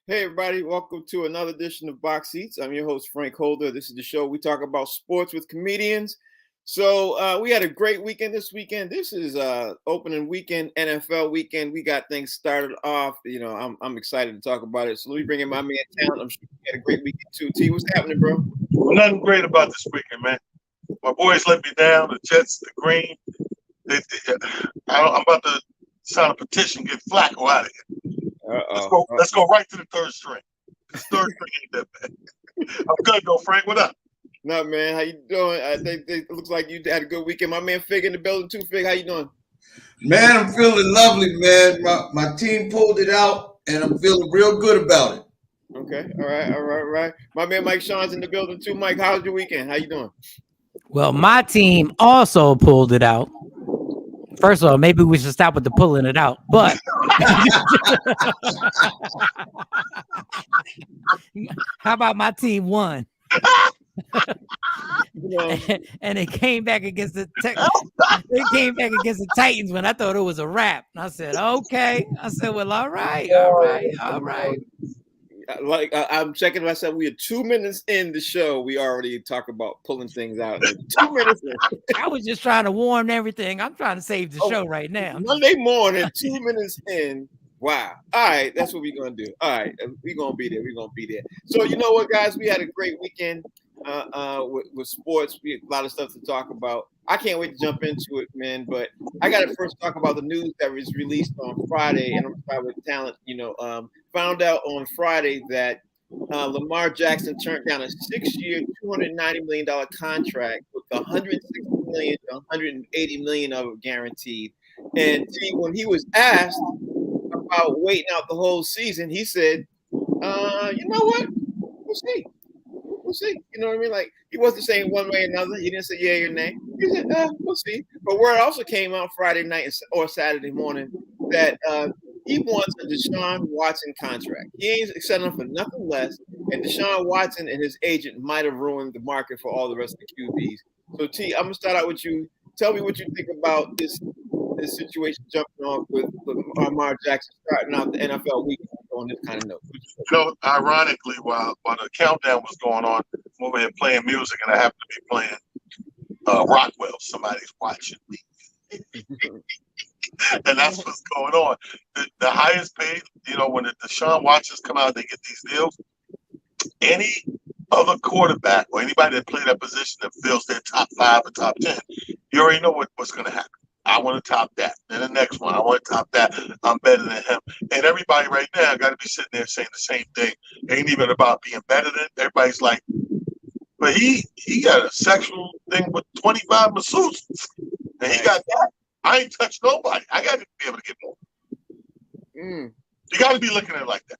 Hey everybody, welcome to another edition of Box Seats. I'm your host, Frank Holder. This is the show we talk about sports with comedians. So we had a great weekend this weekend. This is opening weekend, NFL weekend. We got things started off. I'm excited to talk about it. So let me bring in my man Talent. I'm sure you had a great weekend too. T, what's happening, bro? Well, nothing great about this weekend, man. My boys let me down. The Jets, the Green. I'm about to sign a petition, get Flacco out of here. Let's go right to the third string. The third string ain't that bad. I'm good though, Frank. What up? No, man. How you doing? It looks like you had a good weekend. My man Fig in the building too. Fig, how you doing? Man, I'm feeling lovely, man. My team pulled it out, and I'm feeling real good about it. Okay. All right. My man Mike Sean's in the building too. Mike, how's your weekend? How you doing? Well, my team also pulled it out. First of all, maybe we should stop with the pulling it out. But how about my team won? And they came back against the Titans when I thought it was a wrap. And I said, okay. I said, well, all right. Like I'm checking myself. We are 2 minutes in the show. We already talk about pulling things out. 2 minutes in. I was just trying to warm everything. I'm trying to save the show right now. Monday morning, 2 minutes in. Wow. All right, that's what we're gonna do. All right, we're gonna be there. So you know what, guys? We had a great weekend with sports. We had a lot of stuff to talk about. I can't wait to jump into it, man. But I got to first talk about the news that was released on Friday, and I'm starting with Talent. Found out on Friday that Lamar Jackson turned down a 6-year, $290 million contract with $160 million to $180 million of it guaranteed. And when he was asked about waiting out the whole season, he said, "You know what? We'll see. We'll see." You know what I mean? Like, he wasn't saying one way or another. He didn't say yeah or nay. He said, "We'll see." But word also came out Friday night or Saturday morning that he wants a Deshaun Watson contract. He ain't settling for nothing less. And Deshaun Watson and his agent might have ruined the market for all the rest of the QBs. So, T, I'm gonna start out with you. Tell me what you think about this situation jumping off with Lamar Jackson starting out the NFL week on this kind of note. Ironically, while the countdown was going on, I'm over here playing music, and I happen to be playing Rockwell. Somebody's watching me. And that's what's going on. The highest paid, when the Deshaun Watsons come out, they get these deals. Any other quarterback or anybody that played that position that fills their top 5 or top 10, you already know what's going to happen. I want to top that. Then the next one, I want to top that. I'm better than him. And everybody right now got to be sitting there saying the same thing. It ain't even about being better than. Everybody's like, but he got a sexual thing with 25 masseuses. And he got that. I ain't touched nobody. I got to be able to get more. You got to be looking at it like that.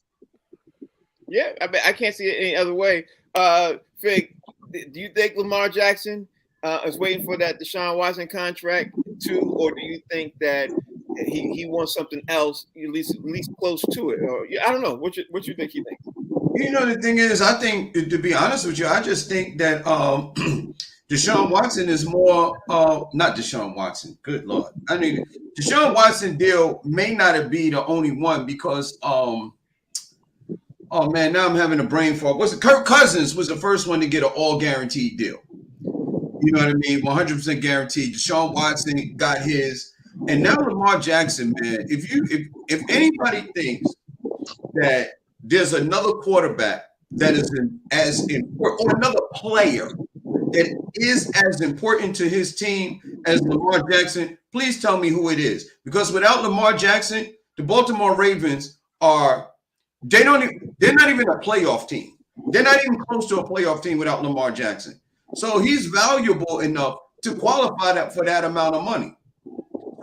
Yeah, I mean, I can't see it any other way. Fig, do you think Lamar Jackson is waiting for that Deshaun Watson contract too, or do you think that he wants something else, at least close to it? Or I don't know. What you think he thinks? The thing is, I think, to be honest with you, I just think that Deshaun Watson is more not Deshaun Watson. Good Lord. I mean, Deshaun Watson deal may not be the only one because oh man, now I'm having a brain fog. Kirk Cousins was the first one to get an all guaranteed deal. You know what I mean? 100% guaranteed. Deshaun Watson got his, and now Lamar Jackson, man. If anybody thinks that there's another quarterback that is as important, or another player that is as important to his team as Lamar Jackson, please tell me who it is. Because without Lamar Jackson, the Baltimore Ravens they're not even a playoff team. They're not even close to a playoff team without Lamar Jackson. So he's valuable enough to qualify for that amount of money.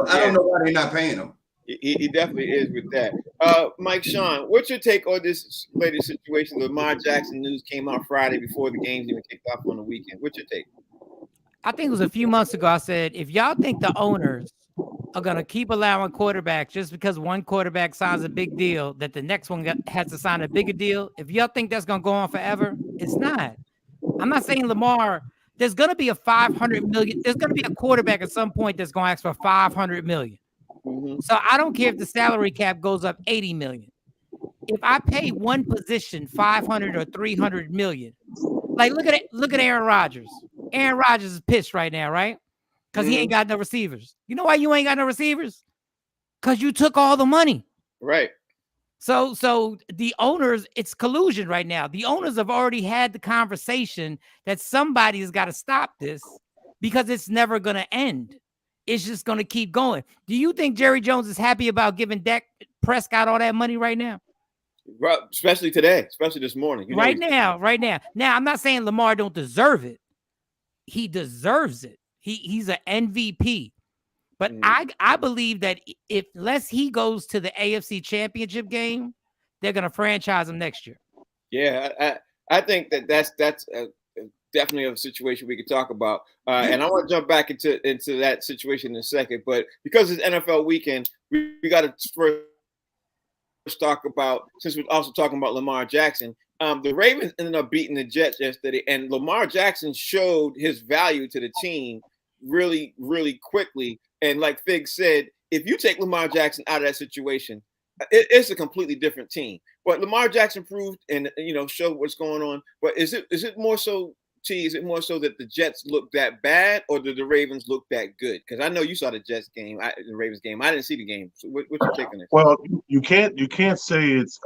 I don't know why they're not paying him. He definitely is with that. Mike Sean, what's your take on this latest situation? The Lamar Jackson news came out Friday before the games even kicked off on the weekend. What's your take? I think it was a few months ago. I said, if y'all think the owners are going to keep allowing quarterbacks just because one quarterback signs a big deal, that the next one has to sign a bigger deal, if y'all think that's going to go on forever, it's not. I'm not saying Lamar, there's going to be a $500 million. There's going to be a quarterback at some point that's going to ask for $500 million. Mm-hmm. So I don't care if the salary cap goes up $80 million. if I pay one position 500 or 300 million, like look at Aaron Rodgers. Aaron Rodgers is pissed right now, right? Because he ain't got no receivers. You know why you ain't got no receivers? Because you took all the money. Right. So the owners, it's collusion right now. The owners have already had the conversation that somebody has got to stop this because it's never going to end. It's just going to keep going. Do you think Jerry Jones is happy about giving Dak Prescott all that money right now? Right, especially today, especially this morning. You know right now. Now, I'm not saying Lamar don't deserve it. He deserves it. He's an MVP. But I believe that unless he goes to the AFC Championship game, they're going to franchise him next year. Yeah, I think that's definitely a situation we could talk about. And I want to jump back into that situation in a second. But because it's NFL weekend, we got to first talk about, since we're also talking about Lamar Jackson, the Ravens ended up beating the Jets yesterday. And Lamar Jackson showed his value to the team really, really quickly. And like Fig said, if you take Lamar Jackson out of that situation, it's a completely different team. But Lamar Jackson proved and showed what's going on. But is it more so, T? Is it more so that the Jets look that bad, or did the Ravens look that good? Because I know you saw the Jets game, the Ravens game. I didn't see the game. So what's your take on this? Well, you can't say it's.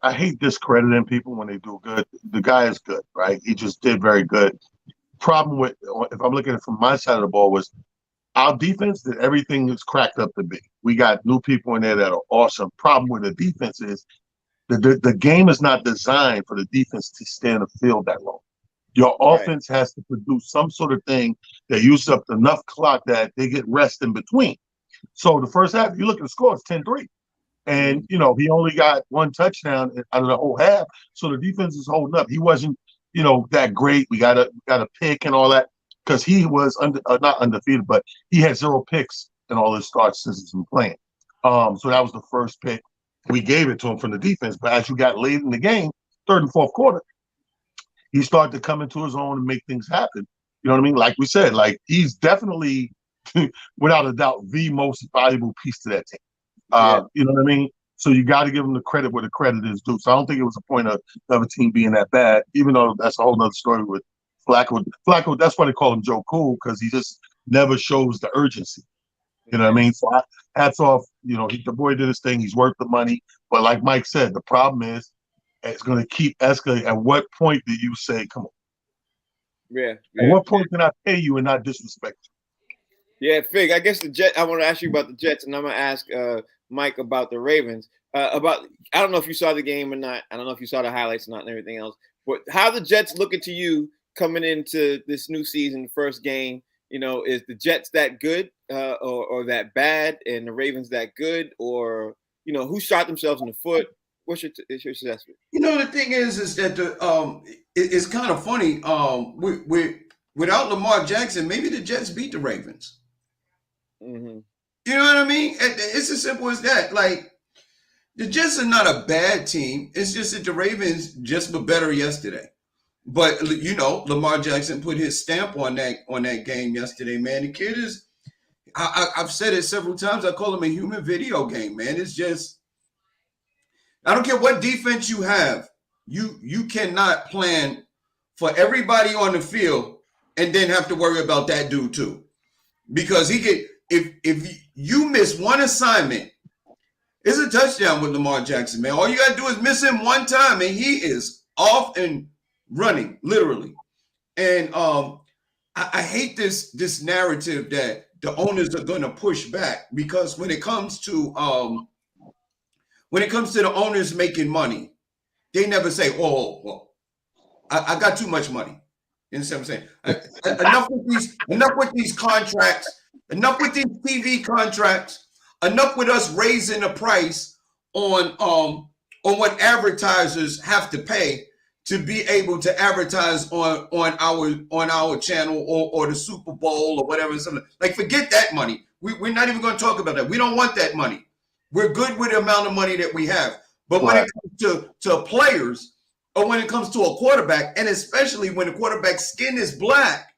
I hate discrediting people when they do good. The guy is good, right? He just did very good. Problem with, if I'm looking at it from my side of the ball, was our defense did everything it's cracked up to be. We got new people in there that are awesome. Problem with the defense is the game is not designed for the defense to stay in the field that long. Your offense has to produce some sort of thing that uses up enough clock that they get rest in between. So the first half, you look at the score, it's 10-3. And, he only got one touchdown out of the whole half. So the defense is holding up. He wasn't, that great. We got a pick and all that, because he was not undefeated, but he had 0 picks in all his starts since he's been playing. So that was the first pick. We gave it to him from the defense. But as you got late in the game, third and fourth quarter, he started to come into his own and make things happen. You know what I mean? Like we said, he's definitely, without a doubt, the most valuable piece to that team. You know what I mean? So you got to give him the credit where the credit is due. So I don't think it was a point of a team being that bad, even though that's a whole other story with Flacco. Flacco, that's why they call him Joe Cool, because he just never shows the urgency. You know what I mean? So hats off. The boy did his thing. He's worth the money. But like Mike said, the problem is it's going to keep escalating. At what point do you say, come on? Yeah. At what point can I pay you and not disrespect you? Yeah, Fig, I guess I want to ask you about the Jets, and I'm going to ask Mike about the Ravens. I don't know if you saw the game or not. I don't know if you saw the highlights or not and everything else. But how the Jets looking to you coming into this new season, first game? Is the Jets that good or that bad, and the Ravens that good? Or, who shot themselves in the foot? What's your assessment? The thing is that it's kind of funny. Without Lamar Jackson, maybe the Jets beat the Ravens. Mm-hmm. You know what I mean? It's as simple as that. Like, the Jets are not a bad team. It's just that the Ravens just were better yesterday. But Lamar Jackson put his stamp on that game yesterday, man. The kid is, I've said it several times, I call him a human video game, man. It's just, I don't care what defense you have, you cannot plan for everybody on the field and then have to worry about that dude too. Because if you miss one assignment, it's a touchdown with Lamar Jackson, man. All you gotta do is miss him one time and he is off and running, literally. And I hate this narrative that the owners are going to push back, because when it comes to the owners making money, they never say, "Oh, well, I got too much money." You understand what I'm saying? Enough with these contracts. Enough with these TV contracts. Enough with us raising the price on what advertisers have to pay to be able to advertise on our channel or the Super Bowl or whatever. Something like, forget that money. We're not even going to talk about that. We don't want that money. We're good with the amount of money that we have. But when it comes to players, or when it comes to a quarterback, and especially when the quarterback's skin is black,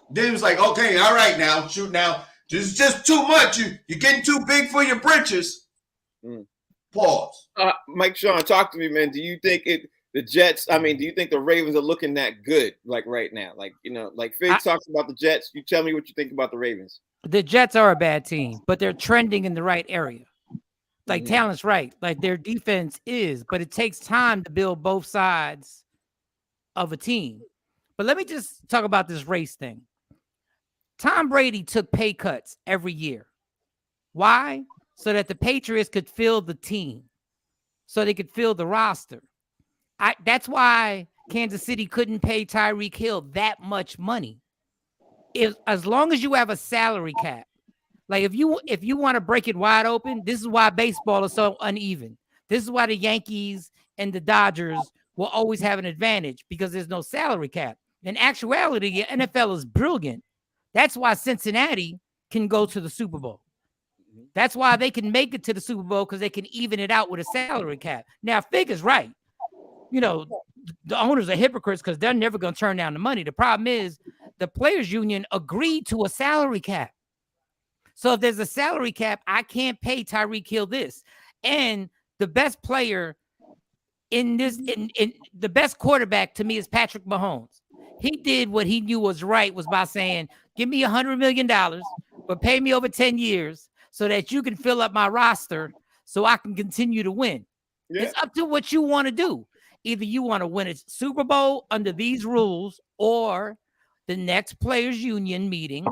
then it's like, okay, all right, now shoot, now this is just too much. You're getting too big for your britches. Pause. Mike Sean, talk to me, man. Do you think the Jets? I mean, do you think the Ravens are looking that good, like right now? Like like Fig talks about the Jets. You tell me what you think about the Ravens. The Jets are a bad team, but they're trending in the right area. Like talent's right. Like their defense is, but it takes time to build both sides of a team. But let me just talk about this race thing. Tom Brady took pay cuts every year. Why? So that the Patriots could fill the team, so they could fill the roster. That's why Kansas City couldn't pay Tyreek Hill that much money. As long as you have a salary cap, like if you want to break it wide open, this is why baseball is so uneven. This is why the Yankees and the Dodgers will always have an advantage, because there's no salary cap. In actuality, the NFL is brilliant. That's why Cincinnati can go to the Super Bowl. That's why they can make it to the Super Bowl, because they can even it out with a salary cap. Now, Fig is right. The owners are hypocrites because they're never going to turn down the money. The problem is the players union agreed to a salary cap. So if there's a salary cap, I can't pay Tyreek Hill this. And the best player in the best quarterback to me is Patrick Mahomes. He did what he knew was right, was by saying, give me $100 million, but pay me over 10 years so that you can fill up my roster so I can continue to win. Yeah. It's up to what you want to do. Either you want to win a Super Bowl under these rules, or the next players union meeting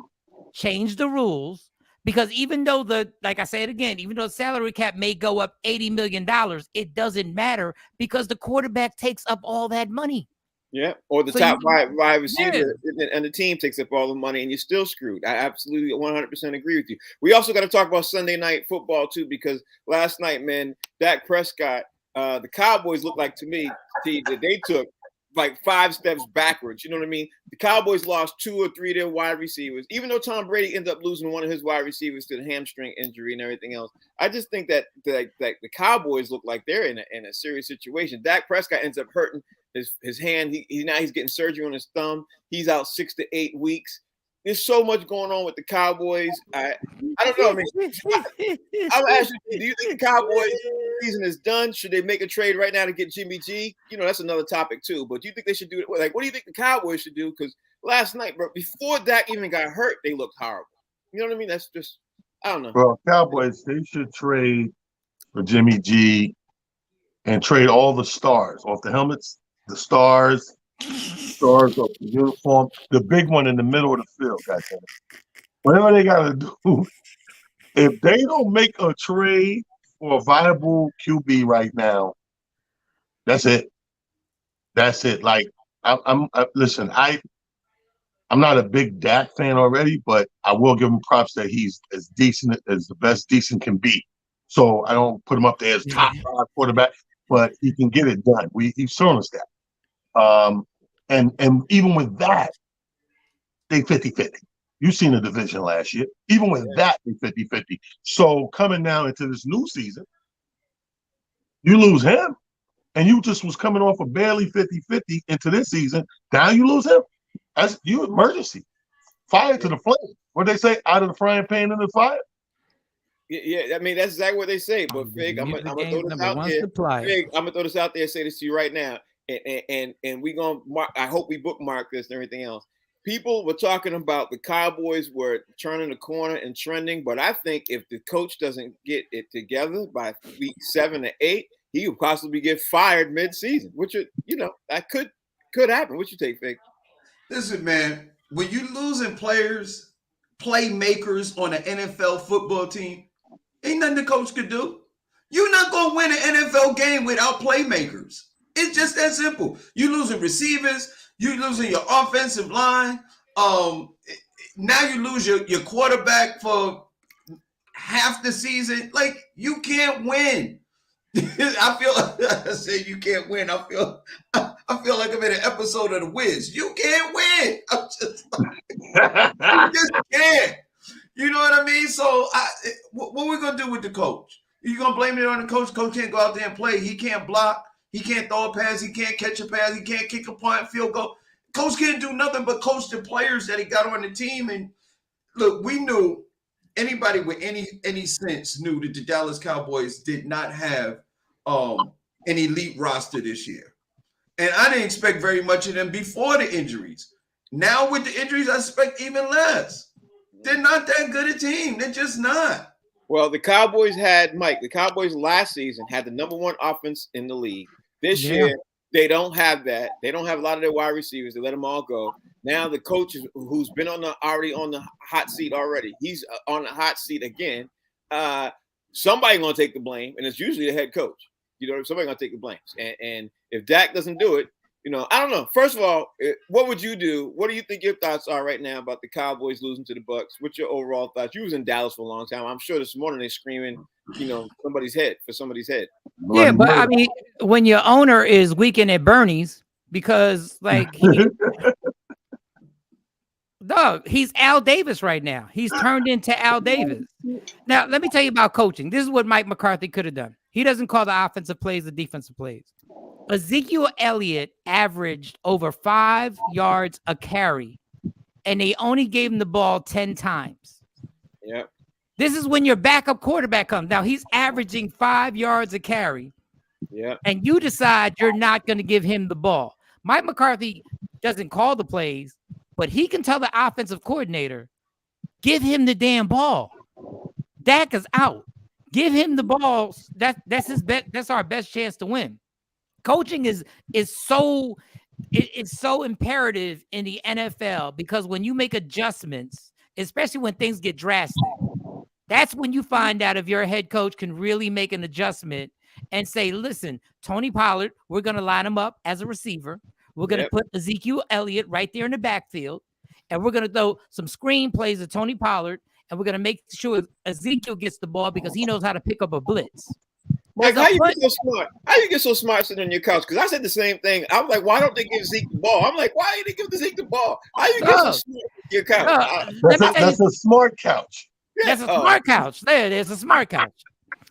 change the rules. Because even though like I said again, even though the salary cap may go up $80 million, it doesn't matter because the quarterback takes up all that money. Yeah, or the top wide receiver, and the team takes up all the money, and you're still screwed. I absolutely 100% agree with you. We also got to talk about Sunday night football too, because last night, man, Dak Prescott, the Cowboys looked like to me, Steve, that they took like 5 steps backwards. You know what I mean? The Cowboys lost 2 or 3 of their wide receivers, even though Tom Brady ended up losing one of his wis receivers to the hamstring injury and everything else. I just think that the Cowboys look like they're in a serious situation. Dak Prescott ends up hurting his hand. He's getting surgery on his thumb. He's out 6 to 8 weeks. There's so much going on with the Cowboys. I don't know. I mean, I'll ask you, do you think the Cowboys season is done? Should they make a trade right now to get Jimmy G? That's another topic too. But do you think they should do it? Like, what do you think the Cowboys should do? Because last night, bro, before Dak even got hurt, they looked horrible. You know what I mean? That's just, I don't know. Well, Cowboys, they should trade for Jimmy G and trade all the stars off the helmets, the stars off the uniform, the big one in the middle of the field. Goddamn it. Whatever they got to do, if they don't make a trade for a viable QB right now, that's it. That's it. Like, listen, I'm not a big Dak fan already, but I will give him props that he's as decent as the best decent can be. So I don't put him up there as top 5 quarterback, but he can get it done. He's shown us that. And even with that, they 50-50. You've seen the division last year. Even with that, they 50-50. So coming now into this new season, you lose him, and you just was coming off of barely 50-50 into this season. Now you lose him. That's you emergency. Fire to the flame. What they say? Out of the frying pan into the fire? Yeah, I mean, that's exactly what they say. But Fig, I'm gonna throw this out there. Fig, I'm gonna throw this out there and say this to you right now. And we gonna I hope we bookmark this and everything else. People were talking about the Cowboys were turning the corner and trending, but I think if the coach doesn't get it together by week 7 to 8, he could possibly get fired mid-season, which that could happen. What you take, Fig? Listen, man, when you losing players, playmakers on an NFL football team, ain't nothing the coach could do. You're not gonna win an NFL game without playmakers. It's just that simple. You losing receivers, you losing your offensive line. Now you lose your quarterback for half the season. Like, you can't win. I feel I say you can't win. I feel like I'm in an episode of The Wiz. You can't win. I'm just you just can't. You know what I mean? So what we gonna do with the coach? You gonna blame it on the coach? Coach can't go out there and play. He can't block. He can't throw a pass. He can't catch a pass. He can't kick a punt, field goal. Coach can't do nothing but coach the players that he got on the team. And look, we knew anybody with any sense knew that the Dallas Cowboys did not have an elite roster this year. And I didn't expect very much of them before the injuries. Now with the injuries, I expect even less. They're not that good a team. They're just not. Well, the Cowboys the Cowboys last season had the #1 offense in the league. This year, they don't have that. They don't have a lot of their wide receivers. They let them all go. Now the coach who's been already on the hot seat already. He's on the hot seat again. Somebody's going to take the blame, and it's usually the head coach. Somebody's going to take the blame. And if Dak doesn't do it, I don't know. First of all, what would you do? What do you think your thoughts are right now about the Cowboys losing to the Bucs? What's your overall thoughts? You was in Dallas for a long time. I'm sure this morning they're screaming, somebody's head. Yeah, but I mean, when your owner is weekend at Bernie's because he's Al Davis right now. He's turned into Al Davis. Now, let me tell you about coaching. This is what Mike McCarthy could have done. He doesn't call the offensive plays the defensive plays. Ezekiel Elliott averaged over 5 yards a carry, and they only gave him the ball 10 times. Yeah. This is when your backup quarterback comes. Now, he's averaging 5 yards a carry. Yeah. And you decide you're not going to give him the ball. Mike McCarthy doesn't call the plays, but he can tell the offensive coordinator, give him the damn ball. Dak is out. Give him the ball. That's his bet. That's our best chance to win. Coaching is so imperative in the NFL because when you make adjustments, especially when things get drastic, that's when you find out if your head coach can really make an adjustment and say, listen, Tony Pollard, we're going to line him up as a receiver. We're going to put Ezekiel Elliott right there in the backfield, and we're going to throw some screen plays to Tony Pollard, and we're going to make sure Ezekiel gets the ball because he knows how to pick up a blitz. Mike, how you get so smart? How you get so smart sitting on your couch? Because I said the same thing. I was like, why don't they give Zeke the ball? I'm like, why didn't they give Zeke the ball? How you get so smart on your couch? That's a smart couch. That's a smart couch. There's a smart couch.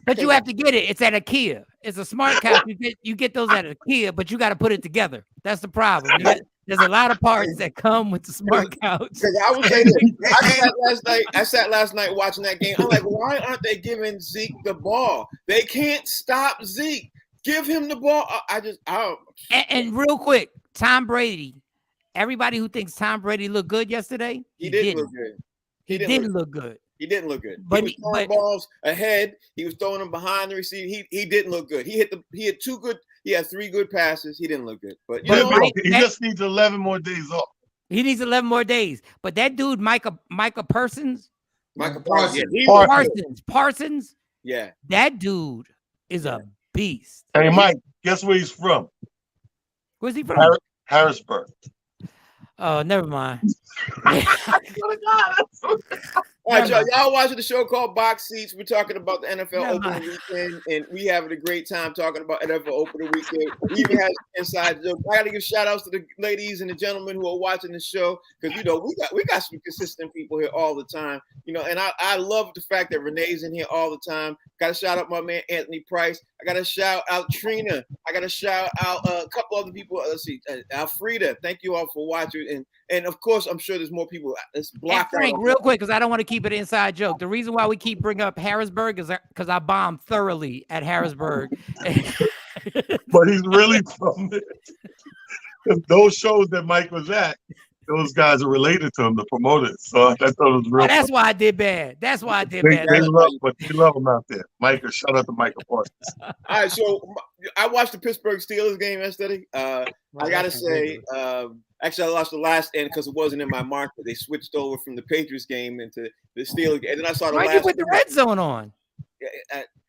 But you have to get it. It's at IKEA. It's a smart couch. You get those at IKEA, but you got to put it together. That's the problem. There's a lot of parts that come with the smart couch. Because I was saying, I sat last night watching that game. I'm like, why aren't they giving Zeke the ball? They can't stop Zeke. Give him the ball. And real quick, Tom Brady. Everybody who thinks Tom Brady looked good yesterday, he didn't look good. He didn't look good. He didn't look good. But he was throwing balls ahead. He was throwing them behind the receiver. He didn't look good. He had 3 good passes. He didn't look good. But he just needs 11 more days off. He needs 11 more days. But that dude, Micah Parsons. Parsons. Yeah. That dude is a beast. Hey, Mike, guess where he's from? Where's he from? Harrisburg. Oh, never mind. All right, y'all watching the show called Box Seats. We're talking about the NFL opening weekend, and we having a great time talking about NFL opening weekend. We even have inside jokes. I got to give shout outs to the ladies and the gentlemen who are watching the show because we got some consistent people here all the time. And I love the fact that Renee's in here all the time. Got to shout out my man Anthony Price. I got to shout out Trina. I got to shout out a couple other people. Let's see, Alfreda. Thank you all for watching, and of course I'm sure there's more people. It's blocked Frank, real quick, because I don't want to keep it an inside joke. The reason why we keep bringing up Harrisburg is because I bombed thoroughly at Harrisburg. But he's really from it. Because those shows that Mike was at, those guys are related to him, the promoters. So I thought it was real. That's why I did bad. They love him out there. Micah, shout out to Micah Parsons. All right, so I watched the Pittsburgh Steelers game yesterday. I gotta say, actually, I lost the last end because it wasn't in my market. They switched over from the Patriots game into the Steelers game, and then I saw the last. Why you put the red zone on?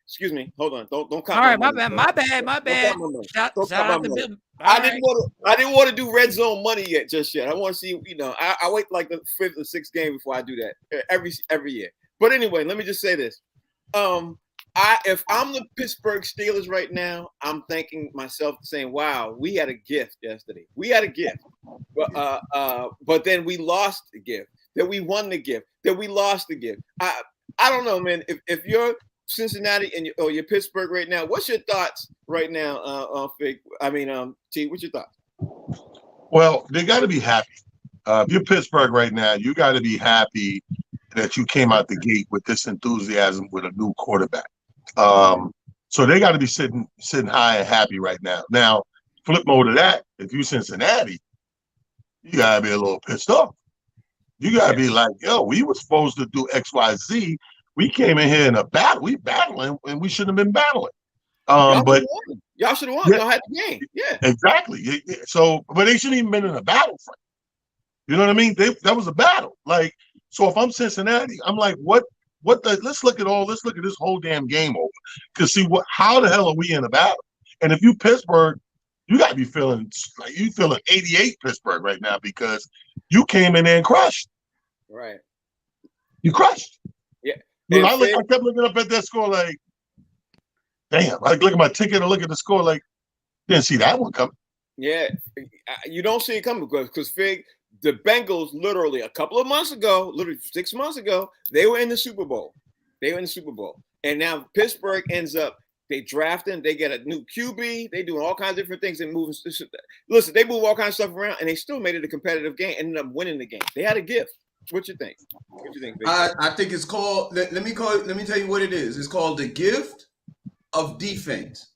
Excuse me. Hold on. Don't count. All right, my bad. Shout out to Bill. I didn't want to do red zone money just yet. I want to see. I wait like the 5th or 6th game before I do that every year. But anyway, let me just say this. If I'm the Pittsburgh Steelers right now, I'm thanking myself saying, wow, we had a gift yesterday. We had a gift. But then we lost the gift. Then we won the gift. Then we lost the gift. I don't know, man. If you're Cincinnati or you're Pittsburgh right now, what's your thoughts right now, T, what's your thoughts? Well, they got to be happy. If you're Pittsburgh right now, you got to be happy that you came out the gate with this enthusiasm with a new quarterback. So they got to be sitting high and happy right now. Now, flip mode of that, if you Cincinnati, you got to be a little pissed off. You got to be like, yo, we were supposed to do X, Y, Z. We came in here in a battle. We battling, and we shouldn't have been battling. But y'all should have won. Y'all had the game. Yeah, exactly. So, but they shouldn't even been in a battle frame. You know what I mean? That was a battle. Like, so if I'm Cincinnati, I'm like, let's look at this whole damn game over. Cause see how the hell are we in a battle? And if you Pittsburgh, you gotta be feeling like you feeling 88 Pittsburgh right now because you came in there and crushed. Right. You crushed. Yeah. I kept looking up at that score like, damn. I look at my ticket and look at the score like, didn't see that one coming. Yeah. You don't see it coming because Fig, the Bengals literally a couple of months ago, literally 6 months ago, they were in the Super Bowl. And now Pittsburgh ends up, they drafting, they get a new QB, they doing all kinds of different things and moving. Listen, they move all kinds of stuff around and they still made it a competitive game, ended up winning the game. They had a gift. What you think? I think it's called, let me tell you what it is. It's called the gift of defense.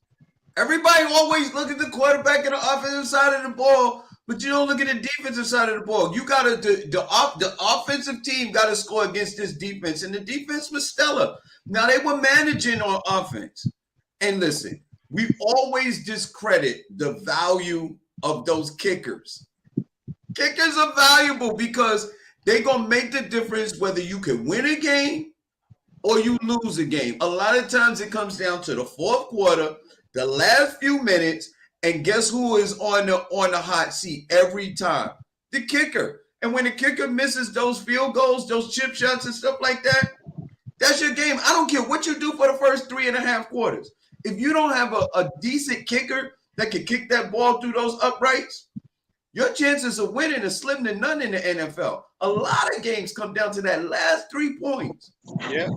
Everybody always look at the quarterback and the offensive side of the ball, but you don't look at the defensive side of the ball. You gotta the offensive team got to score against this defense, and the defense was stellar. Now they were managing on offense, and listen, we always discredit the value of those kickers. Kickers are valuable because they're gonna make the difference whether you can win a game or you lose a game. A lot of times it comes down to the fourth quarter, the last few minutes. And guess who is on the hot seat every time? The kicker. And when the kicker misses those field goals, those chip shots and stuff like that, that's your game. I don't care what you do for the first 3.5 quarters. If you don't have a decent kicker that can kick that ball through those uprights, your chances of winning are slim to none in the NFL. A lot of games come down to that last 3 points. Yep.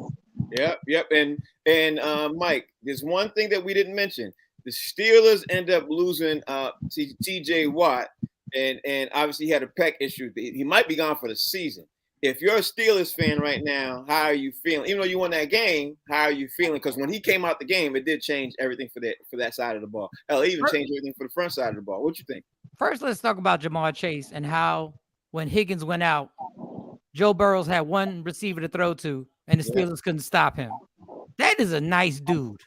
And Mike, there's one thing that we didn't mention. The Steelers end up losing T.J. Watt, and obviously he had a pec issue. He might be gone for the season. If you're a Steelers fan right now, how are you feeling? Even though you won that game, how are you feeling? Because when he came out the game, it did change everything for that side of the ball. Hell, it even changed everything for the front side of the ball. What you think? First, let's talk about Jamal Chase and how when Higgins went out, Joe Burrows had one receiver to throw to, and the Steelers couldn't stop him. That is a nice dude.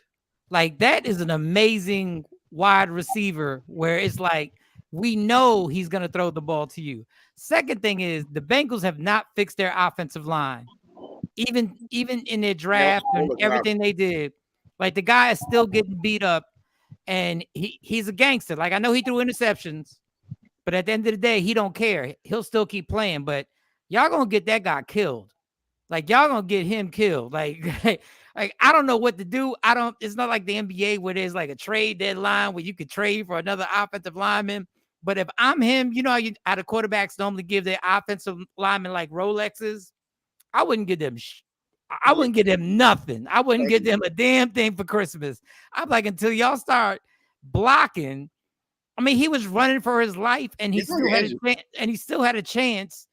Like, that is an amazing wide receiver where it's like, we know he's going to throw the ball to you. Second thing is the Bengals have not fixed their offensive line. Even in their draft and everything they did, like the guy is still getting beat up and he's a gangster. Like, I know he threw interceptions, but at the end of the day, he don't care. He'll still keep playing, but y'all going to get that guy killed. Like, y'all going to get him killed. Like, I don't know what to do. It's not like the NBA where there's like a trade deadline where you could trade for another offensive lineman. But if I'm him, you know how the quarterbacks normally give their offensive linemen like Rolexes. I wouldn't give them I wouldn't give them nothing. I wouldn't give them a damn thing for Christmas. I'm like, until y'all start blocking. I mean, he was running for his life and he still had a chance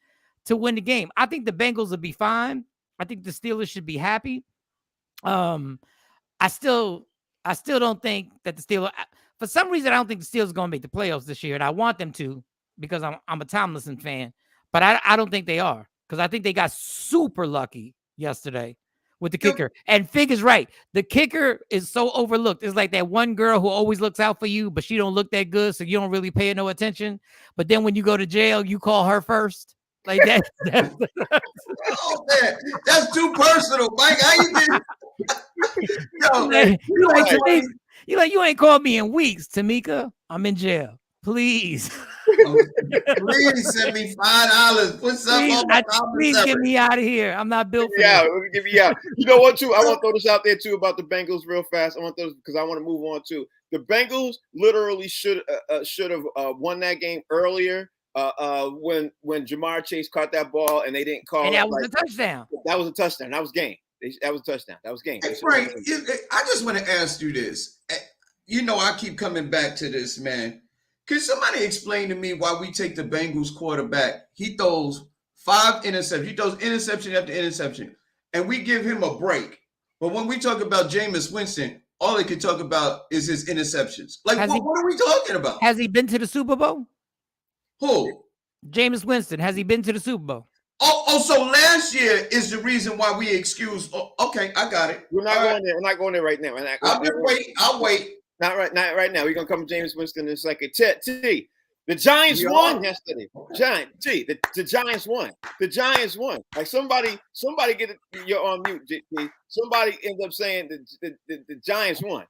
to win the game. I think the Bengals will be fine. I think the Steelers should be happy. I still don't think that the Steelers, for some reason, I don't think the Steelers are going to make the playoffs this year, and I want them to because I'm a Tomlinson fan, but I don't think they are because I think they got super lucky yesterday with the kicker. And Fig is right. The kicker is so overlooked. It's like that one girl who always looks out for you, but she don't look that good, so you don't really pay her no attention. But then when you go to jail, you call her first. Like that. Oh man, that's too personal, Mike. How you did? You ain't called me in weeks, Tamika. I'm in jail. Please. Please send me $5. Put something on my please get me out of here. I'm not built for that. Let me get me out. You know what, too? I want to throw this out there, too, about the Bengals real fast. I want those because I want to move on, too. The Bengals literally should have won that game earlier. When Lamar Chase caught that ball and they didn't call and that was a touchdown. That was a touchdown. That was game. That was a touchdown. That was game. Hey, Frank, I just want to ask you this. You know, I keep coming back to this, man. Can somebody explain to me why we take the Bengals quarterback? He throws 5 interceptions. He throws interception after interception, and we give him a break. But when we talk about Jameis Winston, all they can talk about is his interceptions. Like, Has what are we talking about? Has he been to the Super Bowl? Who? Jameis Winston. Has he been to the Super Bowl? Oh, so last year is the reason why we excuse. Oh, okay, I got it. We're not going there. We're not going there right now. I'll wait. Not right now. We're gonna come to James Winston in a second. T. The Giants won yesterday. The Giants won. The Giants won. Like somebody get it. You're on mute. G. Somebody ends up saying the Giants won.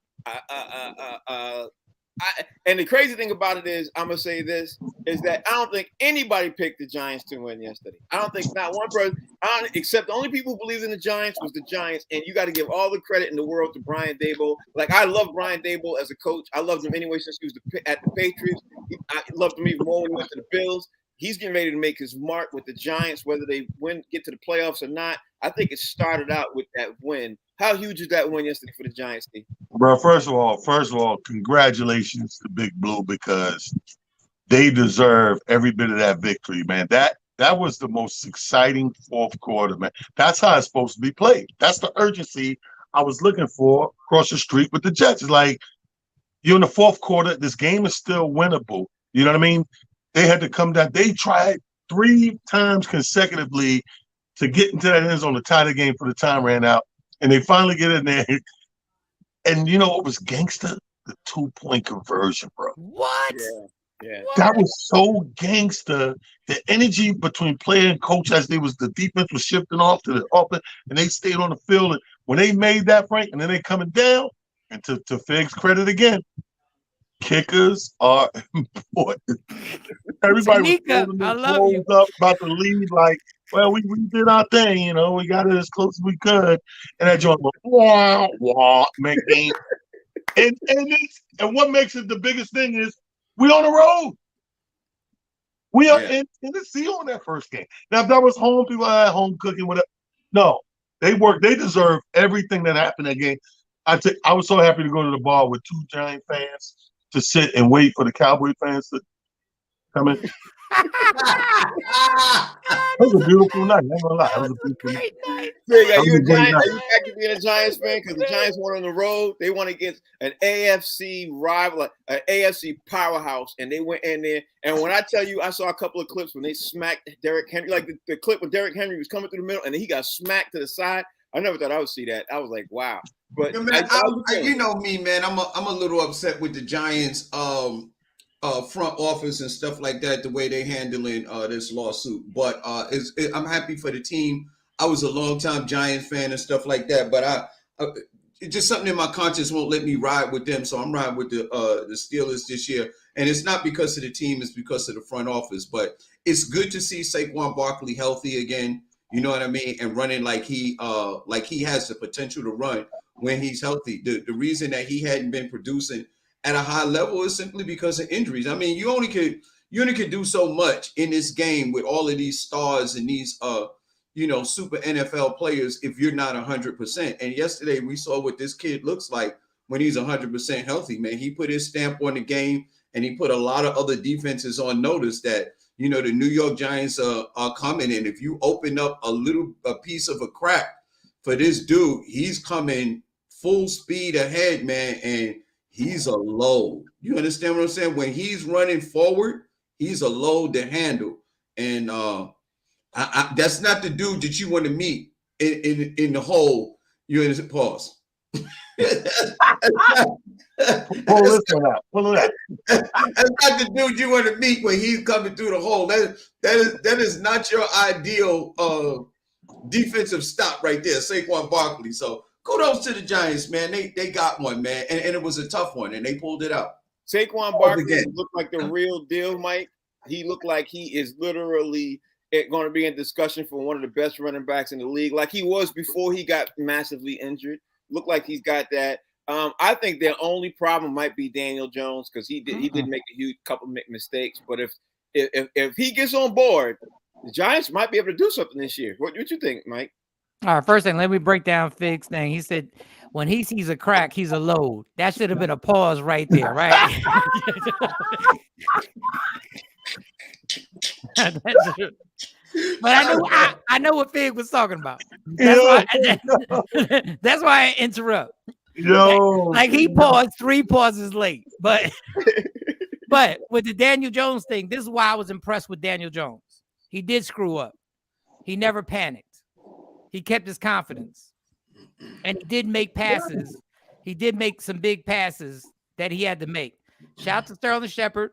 And the crazy thing about it is, I'm gonna say this is that I don't think anybody picked the Giants to win yesterday. I don't think not one person, except the only people who believed in the Giants was the Giants. And you got to give all the credit in the world to Brian Daboll. Like I love Brian Daboll as a coach. I loved him anyway since he was at the Patriots. I loved him even more when he went to the Bills. He's getting ready to make his mark with the Giants, whether they get to the playoffs or not. I think it started out with that win. How huge is that win yesterday for the Giants, Steve? Bro, first of all, congratulations to Big Blue because they deserve every bit of that victory, man. That was the most exciting fourth quarter, man. That's how it's supposed to be played. That's the urgency I was looking for across the street with the Jets. It's like, you're in the fourth quarter. This game is still winnable. You know what I mean? They had to come down. They tried 3 times consecutively to get into that end zone to tie the game for the time ran out. And they finally get in there. And you know what was gangster? The 2-point conversion, bro. What? Yeah. That was so gangster. The energy between player and coach as the defense was shifting off to the offense, and they stayed on the field. And when they made that, Frank, and then they coming down, and to Fig's credit again, kickers are important. Everybody was holding their clothes up about to leave, like, well, we did our thing, you know, we got it as close as we could. And that joint went, wah, make game. And what makes it the biggest thing is we on the road. We are in Tennessee on that first game. Now, if that was home, people at home cooking, whatever. No, they deserve everything that happened that game. I was so happy to go to the bar with 2 Giant fans to sit and wait for the Cowboy fans to come in. It was a beautiful night. I ain't gonna lie. It was a beautiful night. Are you back to being a Giants fan? Because the Giants won on the road. They won against an AFC rival, an AFC powerhouse, and they went in there. And when I tell you, I saw a couple of clips when they smacked Derrick Henry, like the clip when Derrick Henry was coming through the middle, and then he got smacked to the side. I never thought I would see that. I was like, wow. But man, you know me, man. I'm a little upset with the Giants front office and stuff like that, the way they handling this lawsuit. But I'm happy for the team. I was a longtime Giants fan and stuff like that, but it's just something in my conscience won't let me ride with them. So I'm riding with the Steelers this year. And it's not because of the team, it's because of the front office. But it's good to see Saquon Barkley healthy again. You know what I mean? And running like he has the potential to run when he's healthy. The reason that he hadn't been producing at a high level is simply because of injuries. I mean, you only could do so much in this game with all of these stars and these super NFL players if you're not 100%. And yesterday we saw what this kid looks like when he's 100% healthy, man. He put his stamp on the game, and he put a lot of other defenses on notice that, you know, the New York Giants are coming. And if you open up a piece of a crack for this dude, he's coming full speed ahead, man. And he's a load. You understand what I'm saying? When he's running forward, he's a load to handle. And that's not the dude that you want to meet in the hole. You understand? Pause. Pull this one out. Pull it out. That's not the dude you want to meet when he's coming through the hole. That is not your ideal defensive stop right there, Saquon Barkley. So kudos to the Giants, man. They got one, man, and it was a tough one, and they pulled it out. Saquon Barkley looked like the real deal, Mike. He looked like he is literally going to be in discussion for one of the best running backs in the league, like he was before he got massively injured. Looked like he's got that. I think their only problem might be Daniel Jones, because he did make a huge couple of mistakes. But if he gets on board, the Giants might be able to do something this year. What you think, Mike? All right, first thing, let me break down Fig's thing. He said when he sees a crack, he's a load. That should have been a pause right there, right? But I know what Fig was talking about. That's why I interrupt. Yo, like he paused 3 pauses late. But with the Daniel Jones thing, this is why I was impressed with Daniel Jones. He did screw up. He never panicked. He kept his confidence. And he did make passes. He did make some big passes that he had to make. Shout out to Sterling Shepard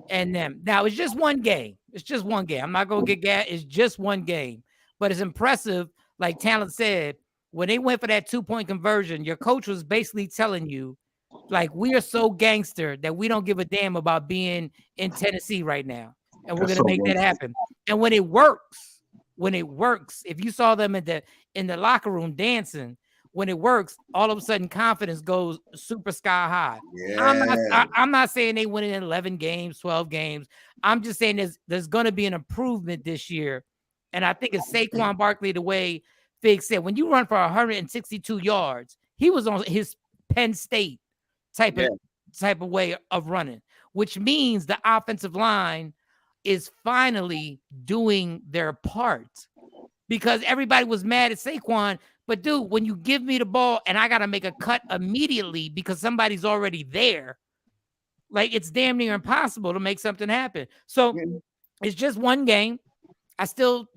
and them. Now, it's just one game. It's just one game. I'm not going to get gas. It's just one game. But it's impressive, like Talent said, when they went for that 2-point conversion, your coach was basically telling you, like, we are so gangster that we don't give a damn about being in Tennessee right now. And we're going to make that happen. And when it works, if you saw them in the locker room dancing, when it works, all of a sudden confidence goes super sky high. Yeah. I'm not saying they win in 11 games, 12 games. I'm just saying there's going to be an improvement this year. And I think it's Saquon Barkley, the way Fig said, when you run for 162 yards, he was on his Penn State type of way of running, which means the offensive line is finally doing their part, because everybody was mad at Saquon. But dude, when you give me the ball and I got to make a cut immediately because somebody's already there, like, it's damn near impossible to make something happen. So it's just one game. I still,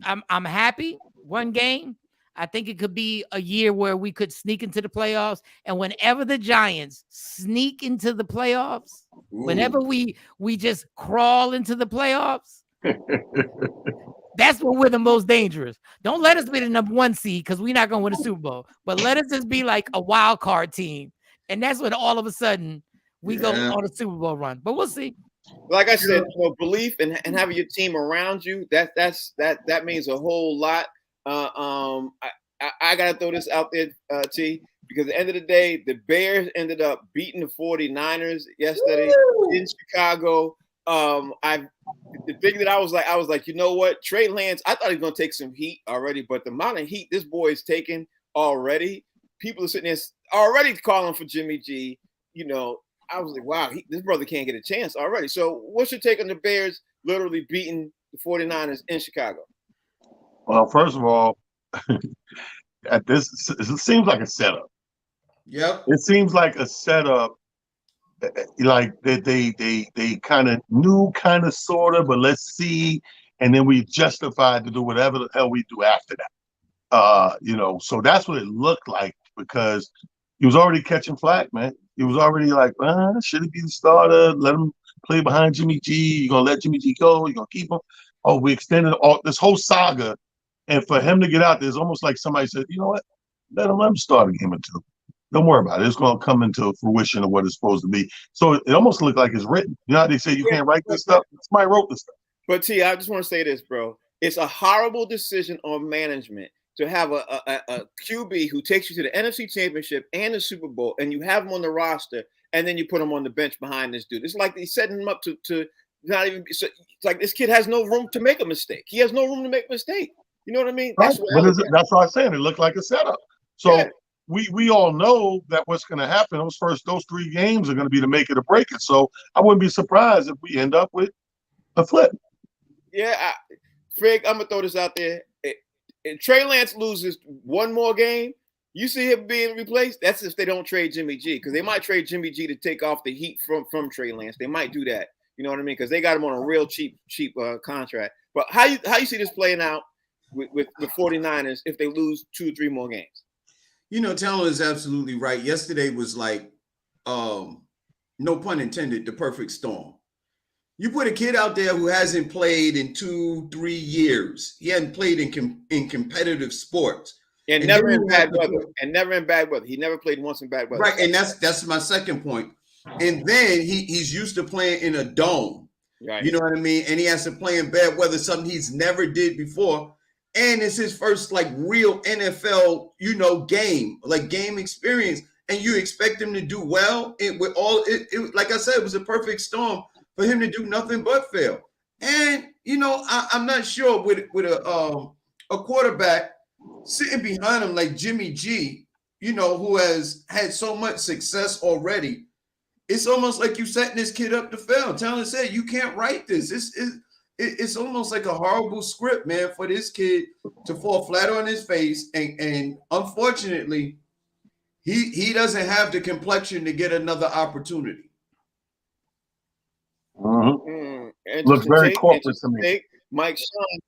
I'm happy. One game. I think it could be a year where we could sneak into the playoffs. And whenever the Giants sneak into the playoffs, whenever we just crawl into the playoffs, that's when we're the most dangerous. Don't let us be the number 1 seed, because we're not going to win a Super Bowl. But let us just be like a wild card team. And that's when all of a sudden we go on a Super Bowl run. But we'll see. Like I said, belief and having your team around you, that means a whole lot. I gotta throw this out there, T, because at the end of the day, the Bears ended up beating the 49ers yesterday in Chicago. The thing that I was like, you know what, Trey Lance, I thought he was gonna take some heat already, but the amount of heat this boy is taking already, people are sitting there already calling for Jimmy G. I was like, wow, this brother can't get a chance already. So what's your take on the Bears literally beating the 49ers in Chicago? Well, first of all, it seems like a setup. Yep. It seems like a setup, like they kind of knew, kind of, sort of, but let's see. And then we justified to do whatever the hell we do after that. So that's what it looked like, because he was already catching flack, man. He was already like, should he be the starter? Let him play behind Jimmy G. You're going to let Jimmy G go? You're going to keep him? Oh, we extended this whole saga. And for him to get out there, it's almost like somebody said, you know what? Let him start a game or two. Don't worry about it. It's going to come into fruition of what it's supposed to be. So it almost looked like it's written. You know how they say you can't write this stuff? Somebody wrote this stuff. But T, I just want to say this, bro. It's a horrible decision on management to have a QB who takes you to the NFC Championship and the Super Bowl, and you have him on the roster, and then you put him on the bench behind this dude. It's like he's setting him up to not even. So it's like this kid has no room to make a mistake. He has no room to make a mistake. You know what I mean? Right. That's what I'm saying. It looked like a setup. So we all know that what's going to happen. Those 3 games are going to be to make it or break it. So I wouldn't be surprised if we end up with a flip. Yeah, Frig, I'm gonna throw this out there. If Trey Lance loses one more game, you see him being replaced. That's if they don't trade Jimmy G, because they might trade Jimmy G to take off the heat from Trey Lance. They might do that. You know what I mean? Because they got him on a real cheap contract. But how you see this playing out with the 49ers if they lose 2 or 3 more games? Talon is absolutely right. Yesterday was like, no pun intended, the perfect storm. You put a kid out there who hasn't played in 2-3 years. He hadn't played in competitive sports. And never in bad weather. He never played once in bad weather. Right, and that's my second point. And then he's used to playing in a dome. Right. You know what I mean? And he has to play in bad weather, something he's never did before. And it's his first real NFL, game experience. And you expect him to do well like I said, it was a perfect storm for him to do nothing but fail. And I'm not sure with a quarterback sitting behind him like Jimmy G, who has had so much success already. It's almost like you setting this kid up to fail. Talon said, you can't write this. It's almost like a horrible script, man, for this kid to fall flat on his face. And unfortunately, He doesn't have the complexion to get another opportunity. Looks very corporate to me. Take. Mike Sean.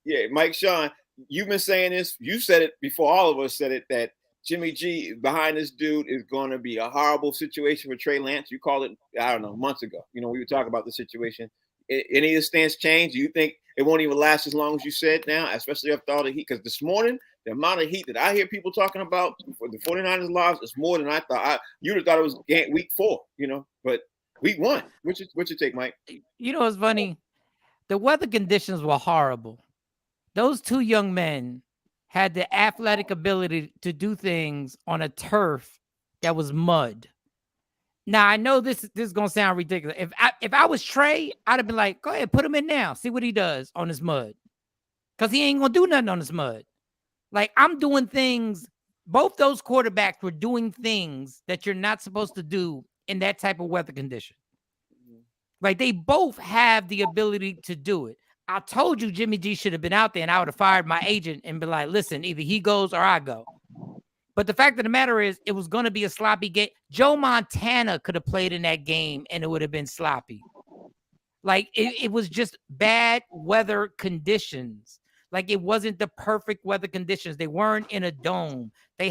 Yeah, Mike Sean, you've been saying this. You said it before all of us said it, that Jimmy G behind this dude is going to be a horrible situation for Trey Lance. You called it, I don't know, months ago. We were talking about the situation. Any of the stance change? Do you think it won't even last as long as you said now, especially after all the heat? Because this morning, the amount of heat that I hear people talking about for the 49ers lives is more than I thought. You'd have thought it was week 4, but week 1. What's your take, Mike? What's funny? The weather conditions were horrible. Those two young men had the athletic ability to do things on a turf that was mud. Now, I know this is going to sound ridiculous. If I was Trey, I'd have been like, go ahead, put him in now. See what he does on this mud. Because he ain't going to do nothing on this mud. Like, I'm doing things. Both those quarterbacks were doing things that you're not supposed to do in that type of weather condition. Like, they both have the ability to do it. I told you Jimmy G should have been out there, and I would have fired my agent and been like, listen, either he goes or I go. But the fact of the matter is, it was going to be a sloppy game. Joe Montana could have played in that game, and it would have been sloppy. Like, it was just bad weather conditions. Like, it wasn't the perfect weather conditions. They weren't in a dome. They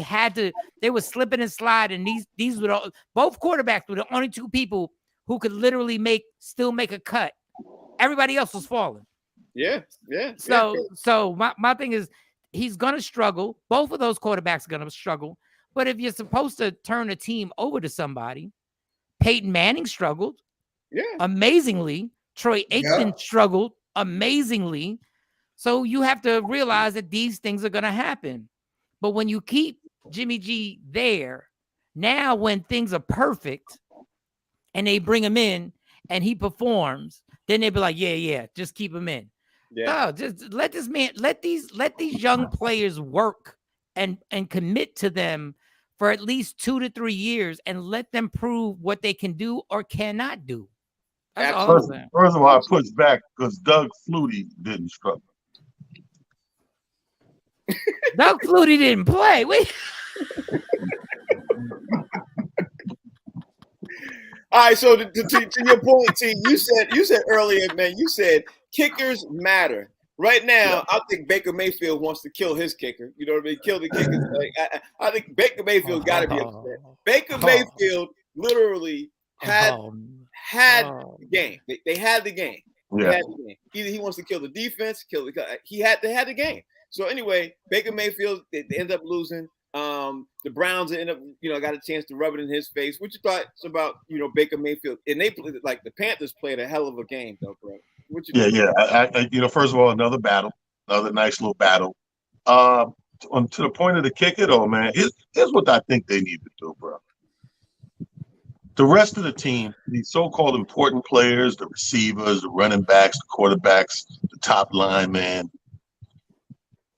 were slipping and sliding. These were both quarterbacks were the only two people who could literally still make a cut. Everybody else was falling. Yeah. So my thing is, he's going to struggle. Both of those quarterbacks are going to struggle. But if you're supposed to turn a team over to somebody, Peyton Manning struggled amazingly. Troy Aikman struggled amazingly. So you have to realize that these things are going to happen. But when you keep Jimmy G there, now when things are perfect and they bring him in and he performs, then they'll be like, yeah, just keep him in. Yeah. No, just let this man, let these young players work and commit to them for at least 2 to 3 years and let them prove what they can do or cannot do. That's all I'm saying. First of all, I push back because Doug Flutie didn't struggle. Doug Flutie didn't play. Wait. All right, so to your point, T, you said earlier, man, you said kickers matter. Right now, I think Baker Mayfield wants to kill his kicker. You know what I mean? Kill the kickers. Like, I think Baker Mayfield got to be upset. Baker Mayfield literally had the game. They had the game. Yeah. They had the game. Either he wants to kill the defense, they had the game. So anyway, Baker Mayfield, they end up losing. The Browns end up, got a chance to rub it in his face. What you thought about, Baker Mayfield? And they played, like, the Panthers played a hell of a game, though, bro. What you think? I first of all, another nice little battle. To the point of the kicker, though, man, here's what I think they need to do, bro. The rest of the team, these so-called important players, the receivers, the running backs, the quarterbacks, the top line, man,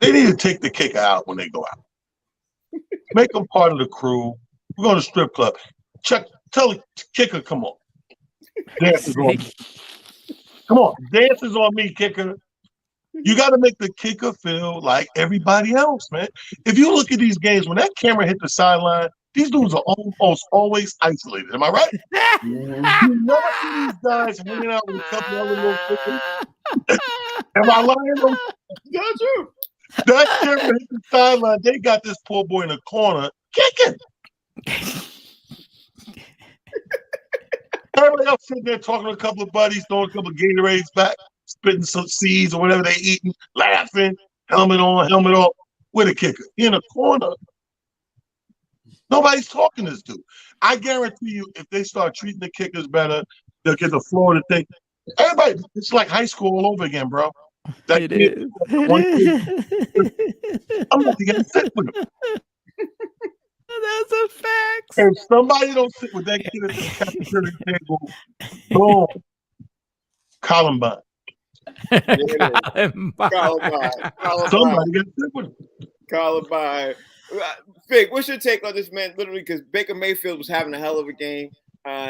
they need to take the kicker out when they go out. Make them part of the crew. We're going to strip club. Chuck, tell the kicker, come on. Dance is on me. Come on. Dance is on me, kicker. You got to make the kicker feel like everybody else, man. If you look at these games, when that camera hit the sideline, these dudes are almost always isolated. Am I right? You never see these guys hanging out with a couple other little kickers. Am I lying? That's true. That camera hit the sideline. They got this poor boy in the corner kicking. Everybody else sitting there talking to a couple of buddies, throwing a couple of Gatorades back, spitting some seeds or whatever they eating, laughing, helmet on, helmet off, with a kicker in a corner. Nobody's talking to this dude. I guarantee you, if they start treating the kickers better, they'll get the floor to think. Everybody, it's like high school all over again, bro. It is. I'm not going to sit with him. That's a fact. If somebody don't sit with that kid at the cafeteria table, boom, Columbine. Somebody got to sit with him. Columbine. Fig, what's your take on this, man? Literally, because Baker Mayfield was having a hell of a game.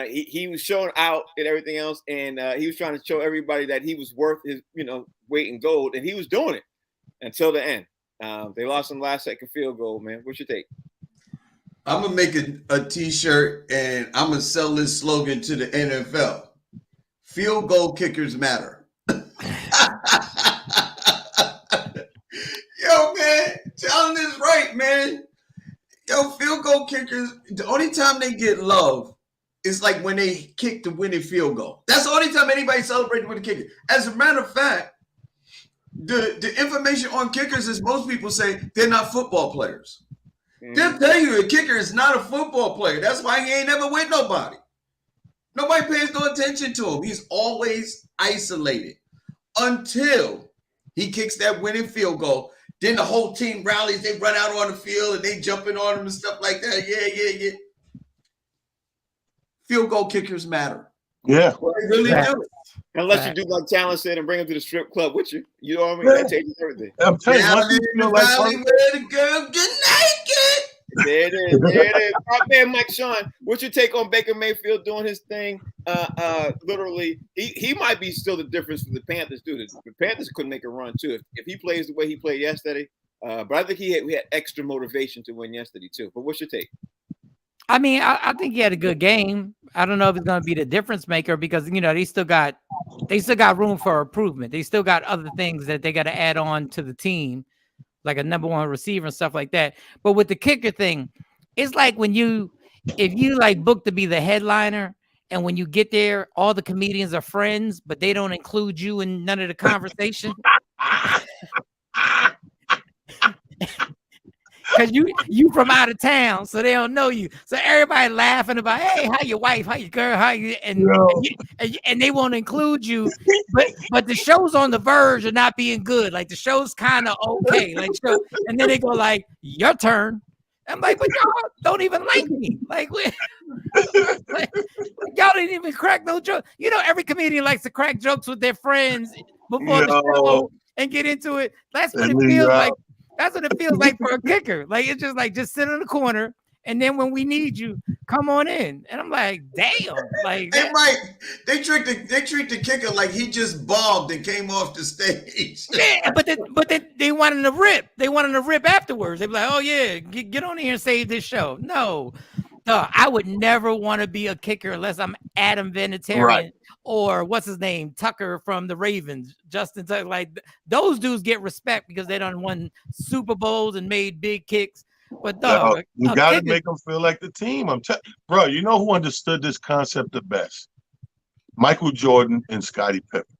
He was showing out and everything else, and he was trying to show everybody that he was worth his, weight in gold, and he was doing it until the end. They lost some last-second field goal, man. What's your take? I'm gonna make a T-shirt and I'm gonna sell this slogan to the NFL. Field goal kickers matter. Yo, man, telling this right, man. Yo, field goal kickers, the only time they get love is like when they kick the winning field goal. That's the only time anybody celebrates with a kicker. As a matter of fact, the information on kickers is most people say they're not football players. They'll tell you a kicker is not a football player. That's why he ain't never with nobody. Nobody pays no attention to him. He's always isolated until he kicks that winning field goal. Then the whole team rallies. They run out on the field and they jumping on him and stuff like that. Yeah. Field goal kickers matter. Yeah. They really do. Unless you do like Talon said and bring him to the strip club with you. You know what I mean? That changes everything. I'm telling you, Down in the valley where the girls get naked. There it is. There it is. Right man, Mike Sean, what's your take on Baker Mayfield doing his thing? Literally, he might be still the difference for the Panthers, dude. The Panthers couldn't make a run too if he plays the way he played yesterday. But I think we had extra motivation to win yesterday too. But what's your take? I mean, I think he had a good game. I don't know if it's going to be the difference maker because they still got room for improvement. They still got other things that they got to add on to the team, like a number one receiver and stuff like that. But with the kicker thing, it's like if you like book to be the headliner, and when you get there, all the comedians are friends, but they don't include you in none of the conversation. Because you from out of town, so they don't know you. So everybody laughing about, hey, how your wife, how your girl, how you, and they won't include you. But the show's on the verge of not being good. Like the show's kind of okay. And then they go like, your turn. I'm like, but y'all don't even like me. Like y'all didn't even crack no joke. Every comedian likes to crack jokes with their friends before the show and get into it. That's what it feels like. That's what it feels like for a kicker. Like it's just like sit in the corner, and then when we need you, come on in. And I'm like, damn. Like they treat the kicker like he just bombed and came off the stage. Yeah, but they wanted to rip. They wanted to rip afterwards. They be like, oh yeah, get on here and save this show. No, I would never want to be a kicker unless I'm Adam Vinatieri. Right. Or what's his name, Tucker from the Ravens, Justin Tucker. Like those dudes get respect because they done won Super Bowls and made big kicks. But you got to make them feel like the team. Bro, you know who understood this concept the best? Michael Jordan and Scottie Pippen.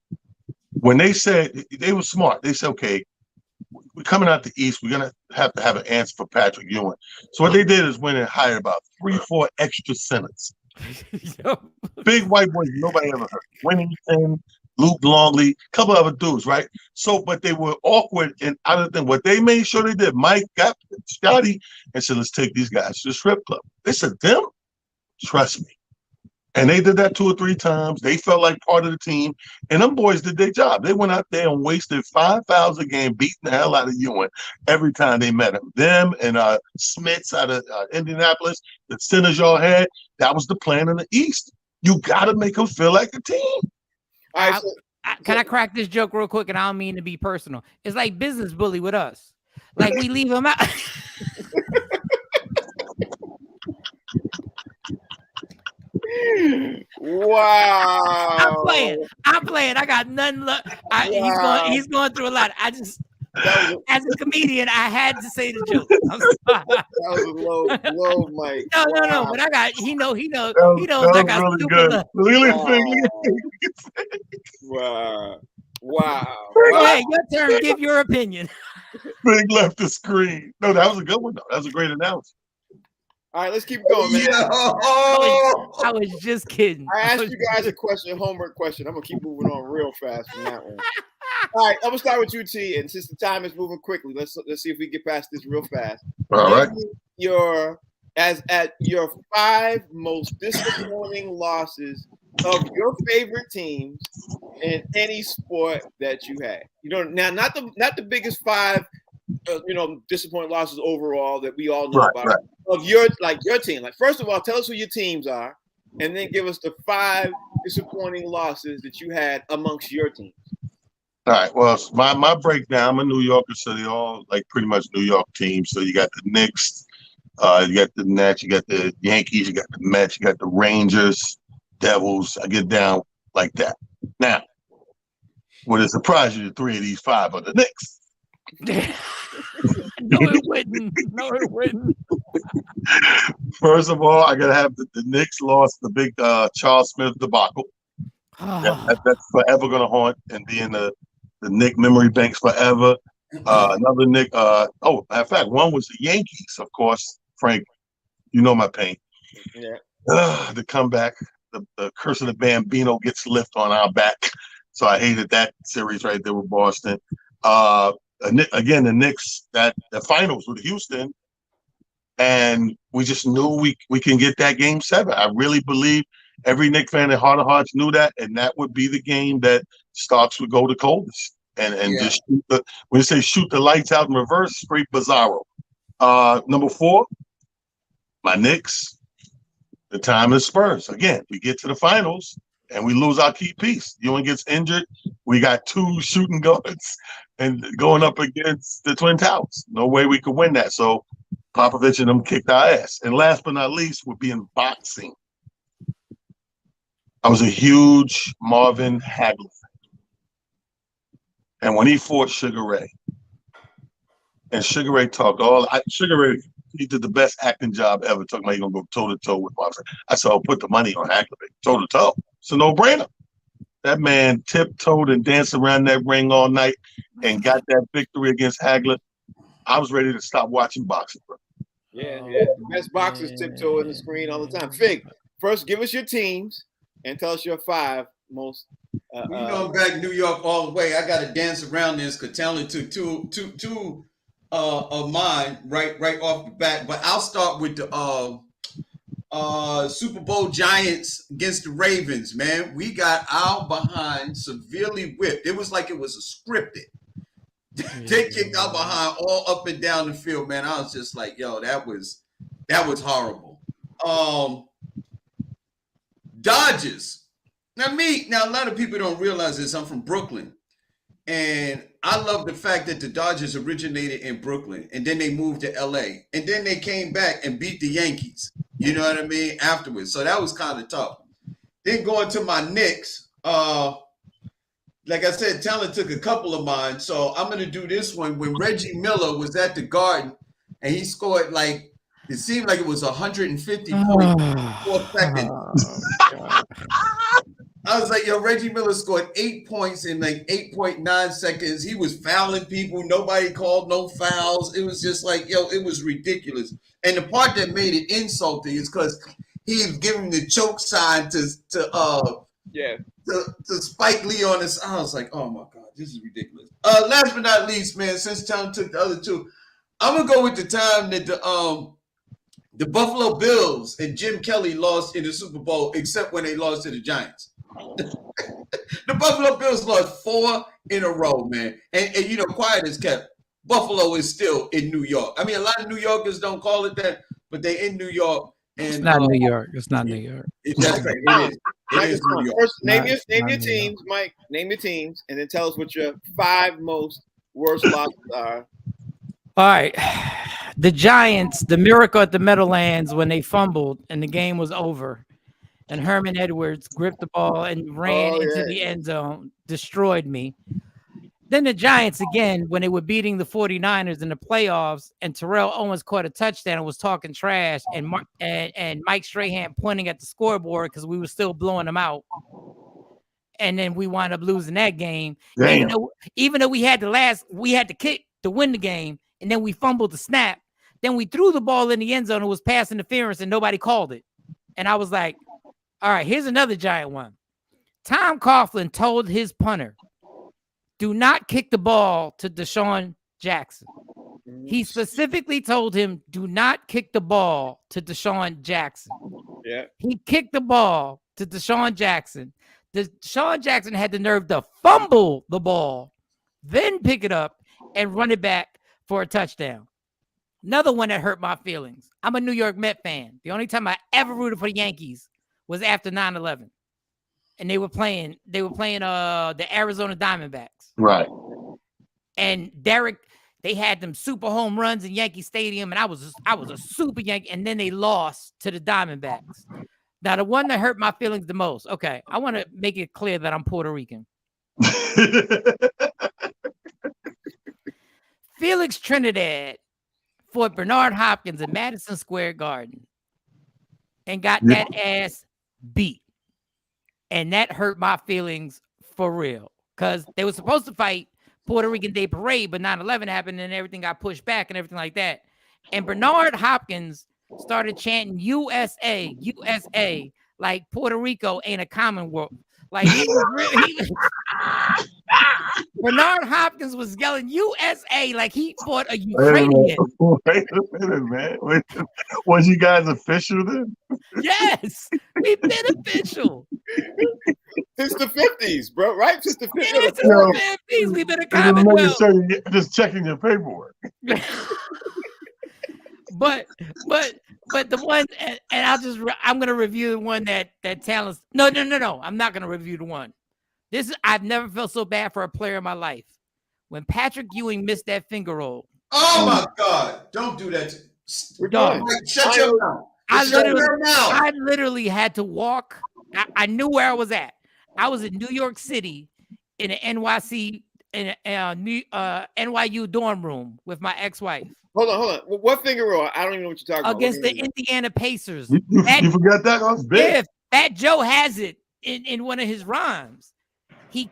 When they said they were smart, they said, "Okay, we're coming out the East. We're gonna have to have an answer for Patrick Ewing." So what they did is went and hired about 3-4 extra centers. Big white boys nobody ever heard. Winnington, Luke Longley, a couple other dudes, right? So, but they were awkward and out of them. What they made sure they did, Mike got Scotty and said, let's take these guys to the strip club. They said, them? Trust me. And they did that 2 or 3 times. They felt like part of the team. And them boys did their job. They went out there and wasted 5 fouls a game, beating the hell out of Ewing every time they met him. Them and Smiths out of Indianapolis, the centers y'all had, that was the plan in the East. You got to make them feel like a team. All right, can I crack this joke real quick? And I don't mean to be personal. It's like business bully with us. Like we leave them out. Wow. I'm playing. I got nothing left. He's going through a lot. As a comedian, I had to say the joke. That was a low mic. No. But he knows. That I got really good. Wow. Hey, your turn. Give your opinion. Big left the screen. No, that was a good one though. That was a great announcement. All right, let's keep going, man. I was just kidding. I asked you guys a homework question. I'm gonna keep moving on real fast from that one. All right, I'm gonna start with you, T. And since the time is moving quickly, let's see if we get past this real fast. All right. Your 5 most disappointing losses of your favorite teams in any sport that you had. Now not the biggest 5. Disappointing losses overall that we all know about. Right. Of your team. Like, first of all, tell us who your teams are, and then give us the 5 disappointing losses that you had amongst your teams. All right. Well, my breakdown, I'm a New Yorker, so they all like pretty much New York teams. So you got the Knicks, You got the Nats, you got the Yankees, you got the Mets, you got the Rangers, Devils. I get down like that. Now, would it surprise you that 3 of these 5 are the Knicks? No, it wouldn't. No, it wouldn't. First of all, I gotta have the Knicks lost the big Charles Smith debacle. That's forever gonna haunt and be in the Knick memory banks forever. Another Knick. Matter of fact, one was the Yankees, of course. Frank, you know my pain. Yeah. The comeback, the curse of the Bambino gets lift on our back. So I hated that series right there with Boston. Again, the Knicks, the finals with Houston, and we just knew we can get that game 7. I really believe every Knicks fan in heart of hearts knew that, and that would be the game that Starks would go the coldest and just shoot when you say shoot the lights out in reverse, straight bizarro. Number 4, my Knicks. The time is Spurs. Again, we get to the finals and we lose our key piece. Ewing gets injured. We got 2 shooting guards and going up against the Twin Towers. No way we could win that. So Popovich and them kicked our ass. And last but not least would be in boxing. I was a huge Marvin Hagler fan. And when he fought Sugar Ray, and Sugar Ray talked Sugar Ray, he did the best acting job ever, talking about he's going to go toe-to-toe with Marvin. I said, I'll put the money on Hagler, toe-to-toe. It's a no-brainer. That man tiptoed and danced around that ring all night and got that victory against Hagler. I was ready to stop watching boxing, bro. Yeah. The best boxers tiptoe in the screen all the time. Fig, first give us your teams and tell us your 5 most. We going back New York all the way. I got to dance around this because Talon took two of mine right off the bat. But I'll start with the Super Bowl Giants against the Ravens. Man, we got our behind severely whipped. It was like it was a scripted. They kicked our behind all up and down the field, man. I was just like, yo, that was horrible. Dodgers. Now, a lot of people don't realize this. I'm from Brooklyn. And I love the fact that the Dodgers originated in Brooklyn. And then they moved to LA. And then they came back and beat the Yankees. You know what I mean? Afterwards. So that was kind of tough. Then going to my Knicks. Like I said, Talon took a couple of mine. So I'm going to do this one. When Reggie Miller was at the Garden and he scored it seemed like it was 150 points in 4 seconds. I was like, yo, Reggie Miller scored 8 points in 8.9 seconds. He was fouling people. Nobody called no fouls. It was just like, yo, it was ridiculous. And the part that made it insulting is because he was giving the choke sign to Spike Lee on this. I was like, oh my God, this is ridiculous. Last but not least, man, since Talon took the other 2, I'm gonna go with the time that the Buffalo Bills and Jim Kelly lost in the Super Bowl, except when they lost to the Giants. The Buffalo Bills lost 4 in a row, man. And quiet as kept. Buffalo is still in New York. I mean, a lot of New Yorkers don't call it that, but they're in New York. And it's not New York. It's not New York. That's right. It is New York. First, name your teams, Mike. Name your teams, and then tell us what your 5 most worst losses are. All right. The Giants, the miracle at the Meadowlands when they fumbled and the game was over. And Herman Edwards gripped the ball and ran into the end zone, destroyed me. Then the Giants again, when they were beating the 49ers in the playoffs, and Terrell Owens caught a touchdown and was talking trash, and Mike Strahan pointing at the scoreboard because we were still blowing them out. And then we wound up losing that game. Even though we had the kick to win the game, and then we fumbled the snap. Then we threw the ball in the end zone. It was pass interference, and nobody called it. And I was like, all right, here's another giant one. Tom Coughlin told his punter, do not kick the ball to Deshaun Jackson. He specifically told him, do not kick the ball to Deshaun Jackson. Yeah. He kicked the ball to Deshaun Jackson. Deshaun Jackson had the nerve to fumble the ball, then pick it up and run it back for a touchdown. Another one that hurt my feelings. I'm a New York Met fan. The only time I ever rooted for the Yankees was after 9/11. And they were playing the Arizona Diamondbacks. Right. And they had them super home runs in Yankee Stadium, and I was a super Yankee, and then they lost to the Diamondbacks. Now, the one that hurt my feelings the most. Okay, I want to make it clear that I'm Puerto Rican. Felix Trinidad fought Bernard Hopkins in Madison Square Garden and got that ass beat. And that hurt my feelings for real. Because they were supposed to fight Puerto Rican Day Parade, but 9/11 happened and everything got pushed back and everything like that. And Bernard Hopkins started chanting USA, USA, like Puerto Rico ain't a Commonwealth. Like he was really Bernard Hopkins was yelling USA like he fought a Ukrainian. Wait a minute, man. Was you guys official then? Yes, we've been official. Since the 50s, bro, right? Since the 50s. Yeah, since the 50s, we've been a Commonwealth. Just checking your paperwork. But the one, and I'm gonna review the one that talents. No. I'm not gonna review the one. I've never felt so bad for a player in my life. When Patrick Ewing missed that finger roll. Oh my God! Don't do that. Shut your mouth. I literally had to walk. I knew where I was at. I was in New York City in an NYU dorm room with my ex-wife. Hold on. What finger roll? I don't even know what you're talking about. Against the Indiana Pacers. You forgot that? That was big. Yeah, Fat Joe has it in one of his rhymes. He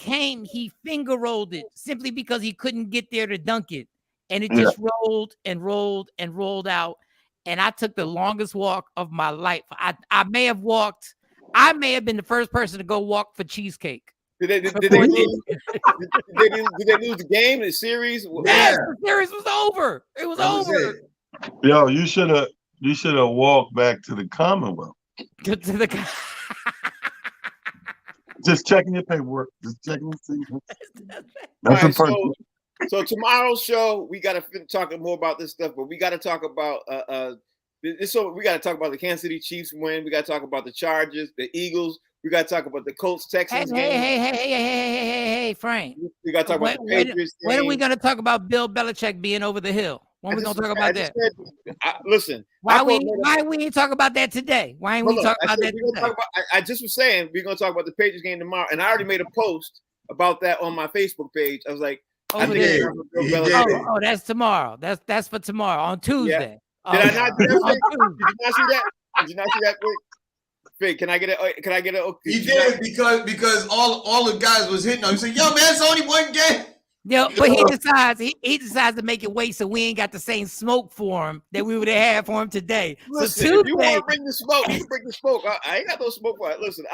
finger rolled it simply because he couldn't get there to dunk it. And it just rolled and rolled and rolled out. And I took the longest walk of my life. I may have been the first person to go walk for cheesecake. Did they lose the game, the series? Yes, the series was over. It was over. Yo, you should have walked back to the Commonwealth. Just checking your paperwork. Just checking the season. That's right, so tomorrow's show, we got to talk more about this stuff, but we got to talk about we got to talk about the Kansas City Chiefs win. We got to talk about the Chargers, the Eagles. We got to talk about the Colts Texans game. Hey, Frank. We got to talk about the Patriots. When are we going to talk about Bill Belichick being over the hill? When are we going to talk about that? Listen. Why we ain't talk about that today? Why ain't we talk about that today? I just was saying we're going to talk about the Patriots game tomorrow, and I already made a post about that on my Facebook page. I was like, that's tomorrow. That's for tomorrow on Tuesday. Yeah. Did I not do that? Did you not see that? Fig, can I get it? He did because all the guys was hitting him. He said, "Yo, man, it's only one game." Yeah, but he decides to make it wait so we ain't got the same smoke for him that we would have had for him today. Listen, so Tuesday, if you want to bring the smoke, you can bring the smoke. I ain't got no smoke for it. Listen,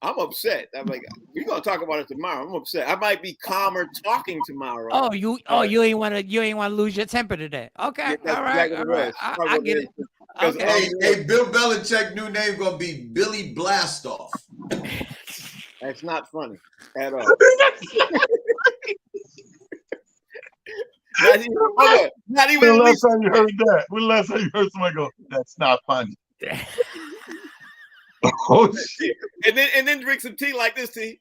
I'm upset. I'm like, we're gonna talk about it tomorrow. I'm upset. I might be calmer talking tomorrow. You ain't want to lose your temper today. Okay, yeah, all right. I get it. Okay. Hey, Bill Belichick new name gonna be Billy Blastoff. That's not funny at all. Not even when the last time you heard that? When the last time you heard somebody go, "That's not funny"? Oh shit! And then drink some tea like this tea.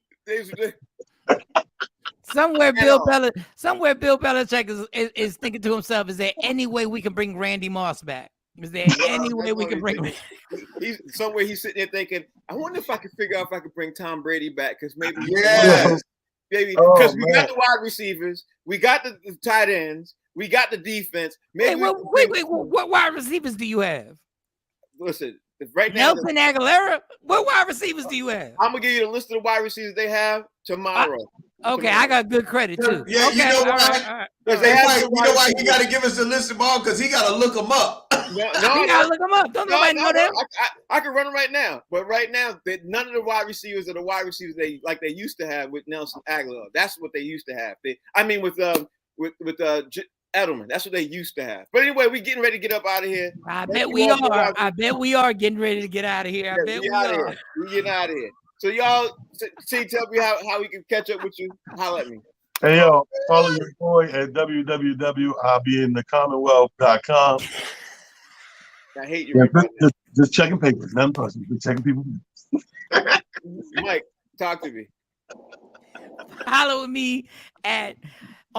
Somewhere Bill Belichick is thinking to himself, is there any way we can bring Randy Moss back? Is there any way we can bring him? He's sitting there thinking, I wonder if I can figure out if I could bring Tom Brady back, because maybe yes. Baby, because we got the wide receivers, we got the tight ends, we got the defense. Maybe wait, what wide receivers do you have? Listen, right now, Nelson Aguilera. What wide receivers do you have? I'm gonna give you the list of the wide receivers they have tomorrow. Okay, I got good credit too. Yeah, okay, you know why? All right. You know why he got to give us the list of all? Because he got to look them up. You gotta look them up. Don't nobody know them. I can run them right now, but right now, none of the wide receivers are the wide receivers they used to have with Nelson Aguilar. That's what they used to have. With Edelman. That's what they used to have. But anyway, we getting ready to get up out of here. I bet we are getting ready to get out of here. I bet we are. We getting out of here. So y'all, tell me how we can catch up with you. Holler at me. Hey, yo, follow your boy at www.I'llBeInTheCommonwealth.com. I hate you. Just checking papers. Nothing personal. Just checking people. Mike, talk to me. Follow me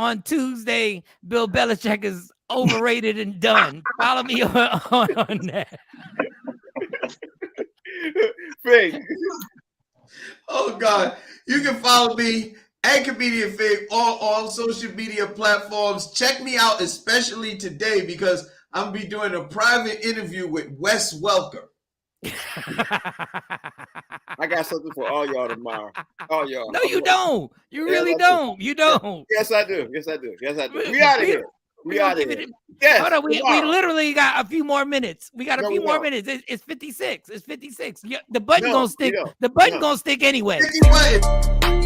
on Tuesday, Bill Belichick is overrated and done. Follow me on that. Fig. Oh God. You can follow me at Comedian Fig on all social media platforms. Check me out, especially today, because I'm gonna be doing a private interview with Wes Welker. I got something for all y'all tomorrow. All y'all. No, you don't. You really don't. You don't. Yes, I do. Yes, I do. Yes, I do. We out of here. We out of here. Yes. Hold on. We literally got a few more minutes. We got a few more don't. minutes. It's 56. It's 56. The button No, gonna stick. we don't. The button No. gonna stick anyway. Sticky button.